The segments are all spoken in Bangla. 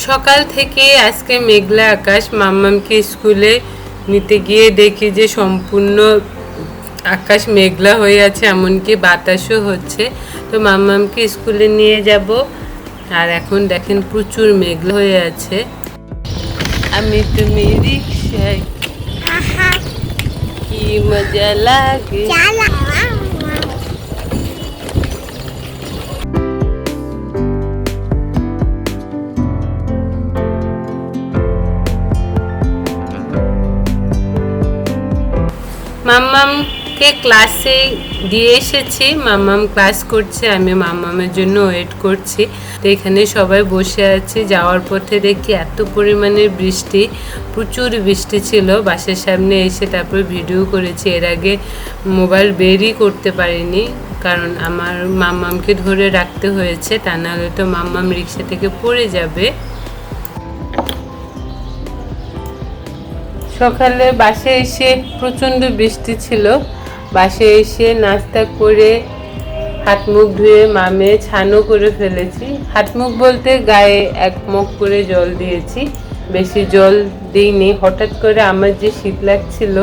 সকাল থেকে আজকে মেঘলা আকাশ। মাম্মামকে স্কুলে নিতে গিয়ে দেখি যে সম্পূর্ণ আকাশ মেঘলা হয়ে আছে, এমনকি বাতাসও হচ্ছে। তো মাম্মামকে স্কুলে নিয়ে যাব, আর এখন দেখেন প্রচুর মেঘলা হয়ে আছে। আমি তুমি রিক্সায়, কি মজা লাগে। মাম্মামকে ক্লাসে দিয়ে এসেছি, মাম্মাম ক্লাস করছে, আমি মাম্মামের জন্য ওয়েট করছি। তো এখানে সবাই বসে আছি। যাওয়ার পথে দেখি এত পরিমাণে বৃষ্টি, প্রচুর বৃষ্টি ছিল। বাসার সামনে এসে তারপর ভিডিও করেছি। এর আগে মোবাইল বেরই করতে পারিনি, কারণ আমার মাম্মামকে ধরে রাখতে হয়েছে, তা নাহলে তো মাম্মাম রিক্সা থেকে পড়ে যাবে। সকালে বাসে এসে প্রচণ্ড বৃষ্টি ছিল। বাসে এসে নাস্তা করে হাত মুখ ধুয়ে মামে ছানও করে ফেলেছি। হাত মুখ বলতে গায়ে এক মগ করে জল দিয়েছি, বেশি জল দিইনি। হঠাৎ করে আমার যে শীত লাগছিল,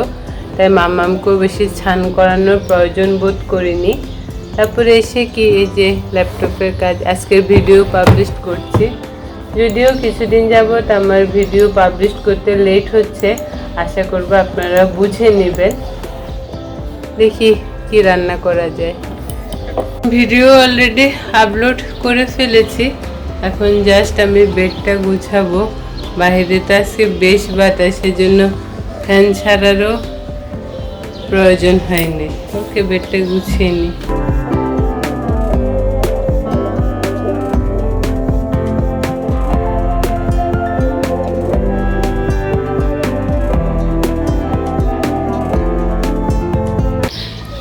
তাই মামামকেও বেশি ছান করানোর প্রয়োজন বোধ করিনি। তারপরে এসে কি এই যে ল্যাপটপের কাজ, আজকের ভিডিও পাবলিশ করছি। যদিও কিছুদিন যাবত আমার ভিডিও পাবলিশ করতে লেট হচ্ছে, আশা করব আপনারা বুঝে নেবেন। দেখি কি রান্না করা যায়। ভিডিও অলরেডি আপলোড করে ফেলেছি, এখন জাস্ট আমি বেডটা গুছাবো। বাইরে তো আজকে বেশ বাতাস, সেজন্য ফ্যান ছাড়ারও প্রয়োজন হয়নি। ওকে, বেডটা গুছিয়ে নিই।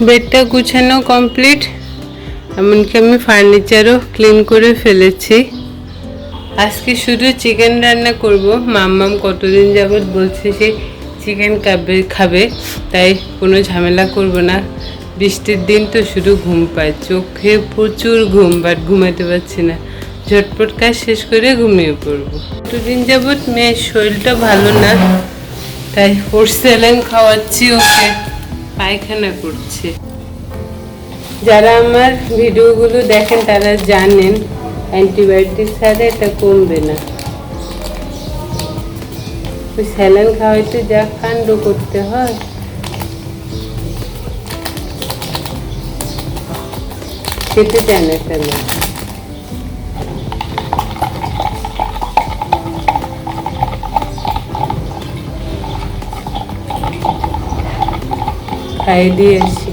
বেডটা গুছানো কমপ্লিট, এমনকি আমি ফার্নিচারও ক্লিন করে ফেলেছি। আজকে শুধু চিকেন রান্না করব। মাম্মাম কতদিন যাবৎ বলছে সে চিকেন খাবে, তাই কোনো ঝামেলা করব না। বৃষ্টির দিন তো শুধু ঘুম পায়, চোখে প্রচুর ঘুম, বাট ঘুমাতে পারছি না। ঝটপট কাজ শেষ করে ঘুমিয়ে পড়বো। দুদিন যাবৎ মেয়ের শরীরটা ভালো না, তাই ওর স্যালাইন খাওয়াচ্ছি, ওকে পায়খানা করছে। যারা আমার ভিডিওগুলো দেখেন তারা জানেন অ্যান্টিবায়োটিক ছাড়া এটা কমবে না। ওই স্যালাইন খাওয়াইতে যা কাণ্ড করতে হয়। খেতে চায় না স্যালাইন। খাইয়ে দিয়ে এসছি,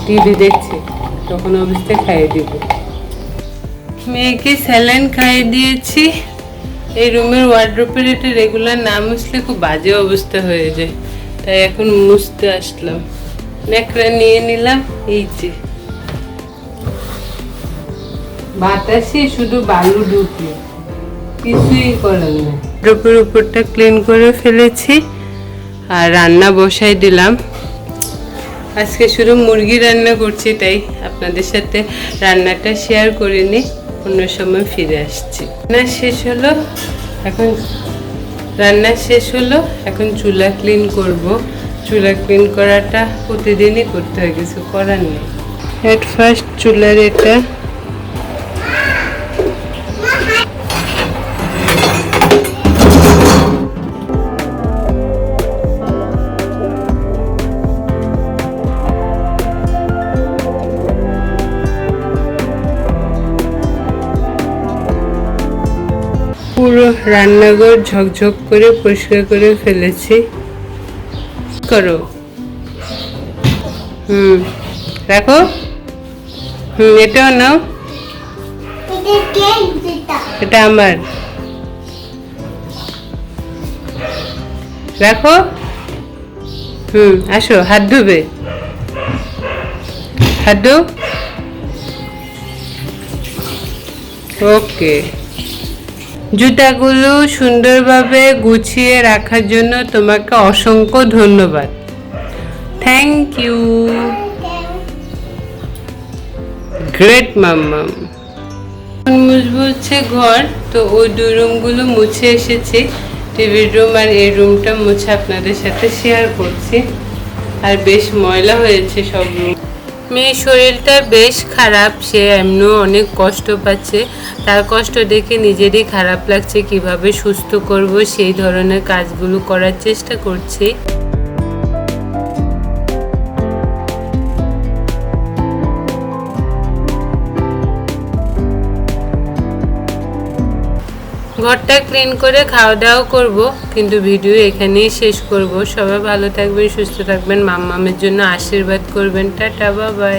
টিভি দেখছে, তখন অবস্থায় খাইয়ে দিব। মেয়েকে স্যালাইন খাইয়ে দিয়েছি। এই রুমের ওয়ার্ড্রোপের এটা রেগুলার না মুছলে খুব বাজে অবস্থা হয়ে যায়, তাই এখন মুছতে আসলাম। ন্যাকড়া নিয়ে নিলাম। এই যে বাতাসে শুধু বালু ঢুকলো, কিছুই করার নেই। ওয়ার্ড্রোপের উপরটা ক্লিন করে ফেলেছি আর রান্না বসাই দিলাম। আজকে শুধু মুরগি রান্না করছি, তাই আপনাদের সাথে রান্নাটা শেয়ার করিনি, অন্য সময় ফিরে আসছি। রান্না শেষ হলো, এখন চুলা ক্লিন করব। চুলা ক্লিন করাটা প্রতিদিনই করতে হয়, কিছু করার নেই। এট ফার্স্ট চুলার এটা পুরো রান্নাঘর ঝকঝক করে পরিষ্কার করে ফেলেছি। করো, রাখো। এটাও নাও, এটা আমার, রাখো। আসো, হাত ধুবে, হাত ধো। ওকে, জুতাগুলো সুন্দরভাবে গুছিয়ে রাখার জন্য তোমাকে অসংখ্য ধন্যবাদ। থ্যাংক ইউ, গ্রেট মাম্মাম। মুছবো হচ্ছে ঘর, তো ওই 2 রুমগুলো মুছে এসেছি। টিভির রুম আর এই রুমটা মুছে আপনাদের সাথে শেয়ার করছি। আর বেশ ময়লা হয়েছে সব রুম। মেয়ের শরীরটা বেশ খারাপ, সে এমনিও অনেক কষ্ট পাচ্ছে। তার কষ্ট দেখে নিজেরই খারাপ লাগছে, কিভাবে সুস্থ করব সেই ধরনের কাজগুলো করার চেষ্টা করছি। ঘরটা ক্লিন করে খাওয়া দাওয়া করবো, কিন্তু ভিডিও এখানেই শেষ করব। সবাই ভালো থাকবেন, সুস্থ থাকবেন, মাম্মামের জন্য আশীর্বাদ করবেন। Tata, bye bye.